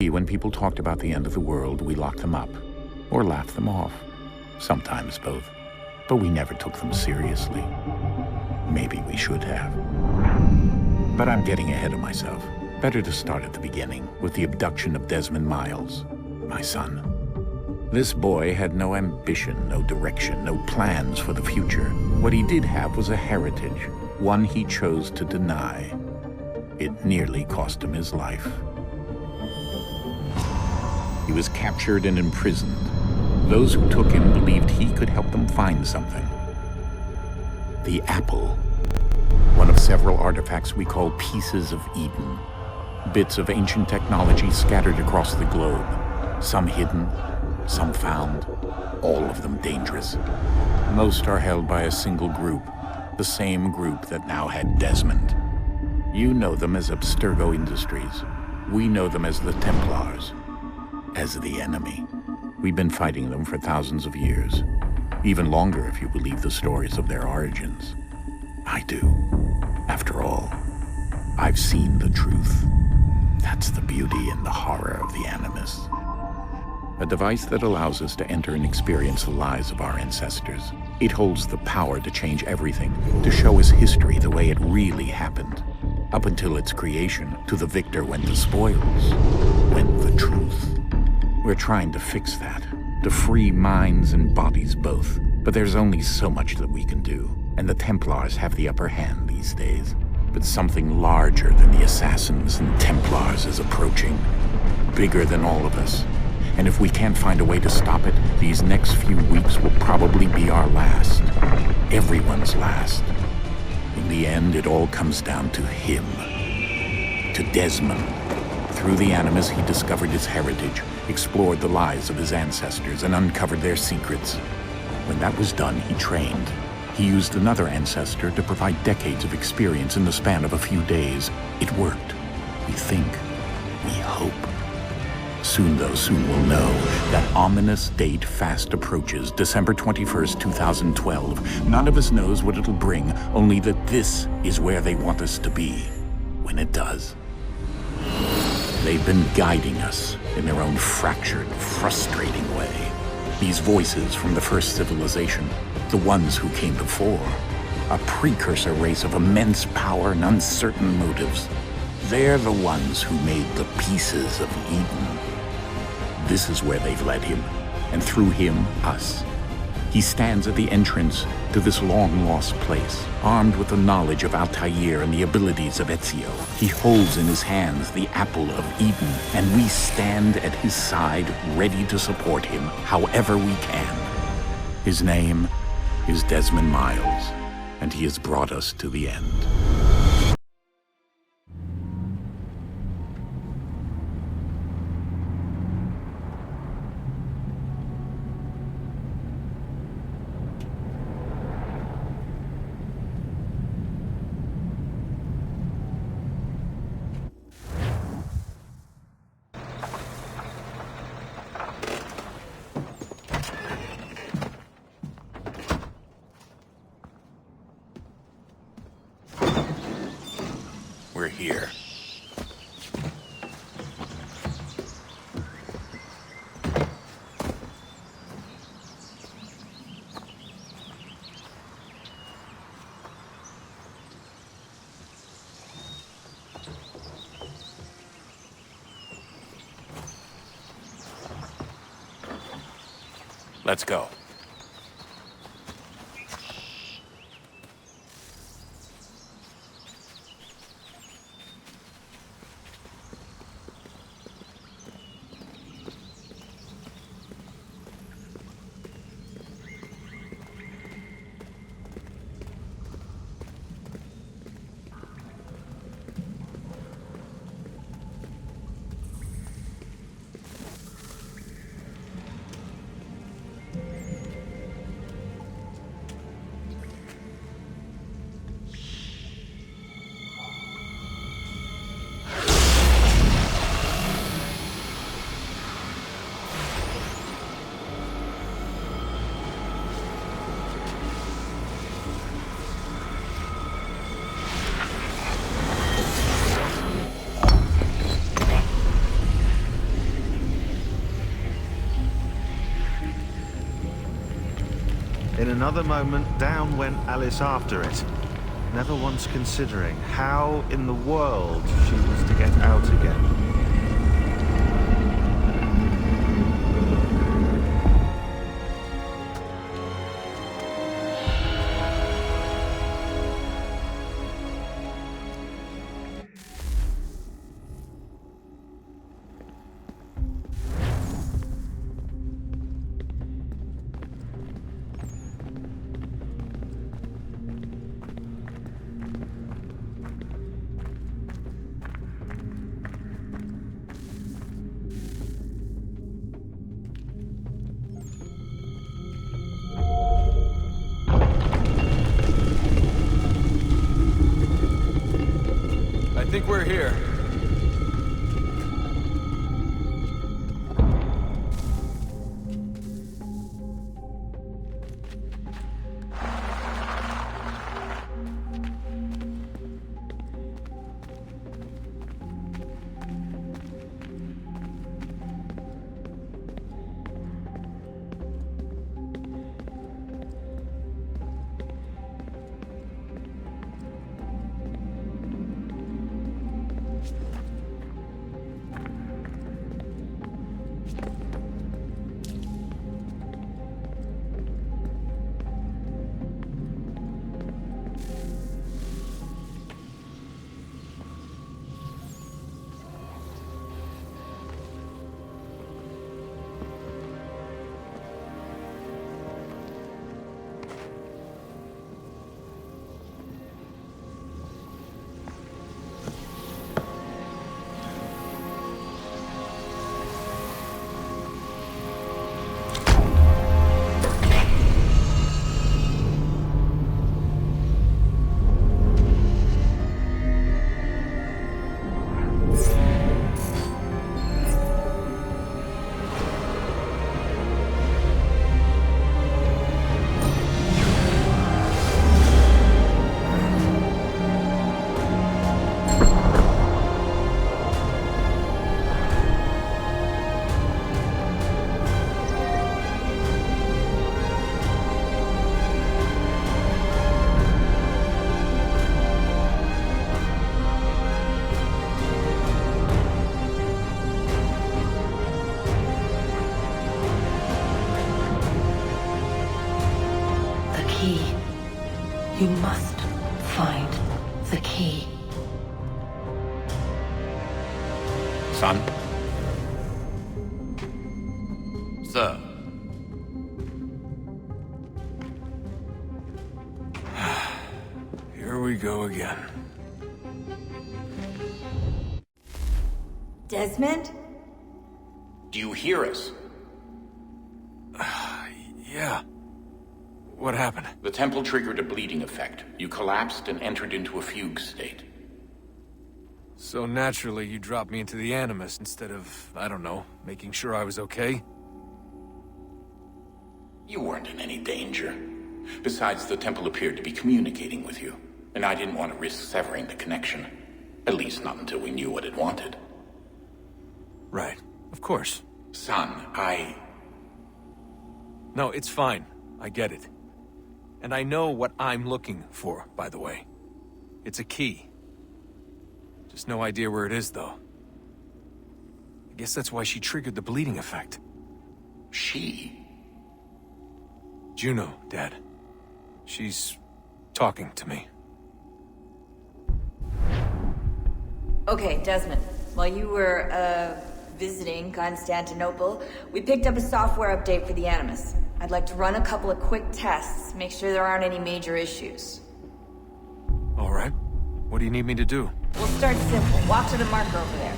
When people talked about the end of the world, we locked them up, or laughed them off. Sometimes both. But we never took them seriously. Maybe we should have. But I'm getting ahead of myself. Better to start at the beginning, with the abduction of Desmond Miles, my son. This boy had no ambition, no direction, no plans for the future. What he did have was a heritage, one he chose to deny. It nearly cost him his life. He was captured and imprisoned. Those who took him believed he could help them find something. The apple, one of several artifacts we call pieces of Eden. Bits of ancient technology scattered across the globe. Some hidden, some found, all of them dangerous. Most are held by a single group, the same group that now had Desmond. You know them as Abstergo Industries. We know them as the Templars, as the enemy. We've been fighting them for thousands of years, even longer if you believe the stories of their origins. I do. After all, I've seen the truth. That's the beauty and the horror of the Animus. A device that allows us to enter and experience the lives of our ancestors. It holds the power to change everything, to show us history the way it really happened. Up until its creation, to the victor went the spoils, went the truth. We're trying to fix that, to free minds and bodies both. But there's only so much that we can do, and the Templars have the upper hand these days. But something larger than the assassins and Templars is approaching, bigger than all of us. And if we can't find a way to stop it, these next few weeks will probably be our last. Everyone's last. In the end, it all comes down to him. To Desmond. Through the Animus, he discovered his heritage, explored the lives of his ancestors, and uncovered their secrets. When that was done, he trained. He used another ancestor to provide decades of experience in the span of a few days. It worked. We think. We hope. Soon, though, soon we'll know. That ominous date fast approaches, December 21st, 2012. None of us knows what it'll bring, only that this is where they want us to be, when it does. They've been guiding us in their own fractured, frustrating way. These voices from the first civilization, the ones who came before, a precursor race of immense power and uncertain motives. They're the ones who made the pieces of Eden. This is where they've led him, and through him, us. He stands at the entrance to this long-lost place, armed with the knowledge of Altair and the abilities of Ezio. He holds in his hands the apple of Eden, and we stand at his side, ready to support him however we can. His name is Desmond Miles, and he has brought us to the end. We're here. Let's go. In another moment, down went Alice after it, never once considering how in the world she was to get out again. I think we're here. You must find the key. Son? Sir. Here we go again. Desmond? Do you hear us? Yeah. What happened? The temple triggered a bleeding effect. You collapsed and entered into a fugue state. So naturally, you dropped me into the Animus instead of, I don't know, making sure I was okay? You weren't in any danger. Besides, the temple appeared to be communicating with you, and I didn't want to risk severing the connection. At least not until we knew what it wanted. Right. Of course. Son, No, it's fine. I get it. And I know what I'm looking for, by the way. It's a key. Just no idea where it is, though. I guess that's why she triggered the bleeding effect. She? Juno, Dad. She's talking to me. Okay, Desmond. While you were, visiting Constantinople, we picked up a software update for the Animus. I'd like to run a couple of quick tests, make sure there aren't any major issues. All right. What do you need me to do? We'll start simple. Walk to the marker over there.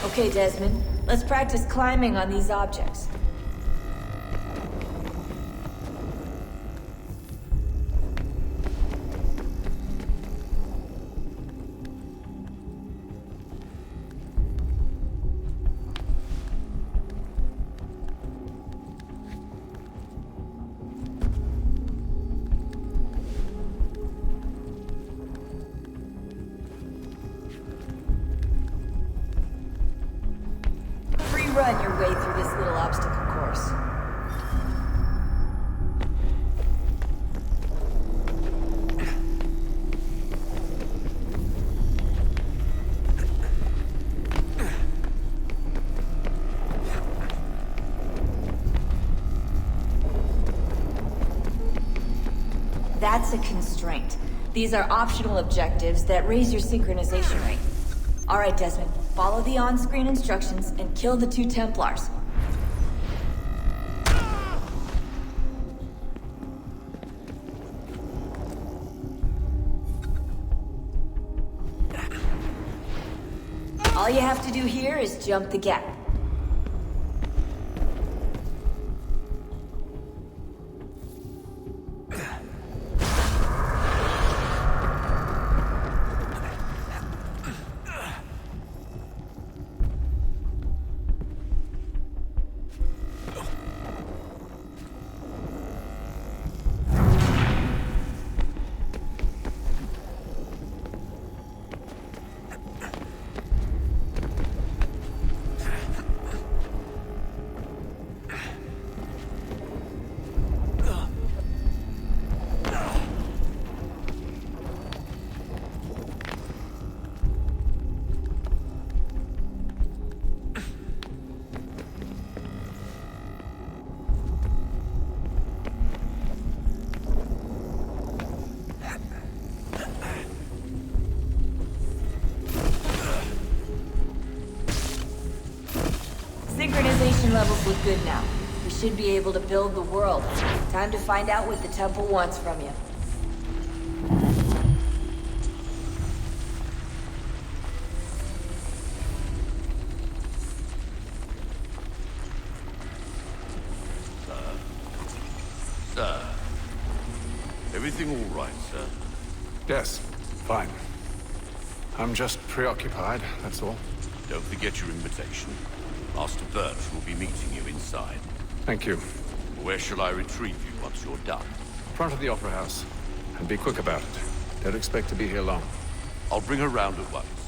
Okay, Desmond. Let's practice climbing on these objects. free run your way through this little obstacle course. That's a constraint. These are optional objectives that raise your synchronization rate. Alright, Desmond. Follow the on-screen instructions and kill the 2 Templars. All you have to do here is jump the gap. Synchronization levels look good now. We should be able to build the world. Time to find out what the temple wants from you. Sir. Everything all right, sir? Yes, fine. I'm just preoccupied, that's all. Don't forget your invitation. Master Avert will be meeting you inside. Thank you. Where shall I retrieve you once you're done? Front of the Opera House. And be quick about it. Don't expect to be here long. I'll bring her round at once.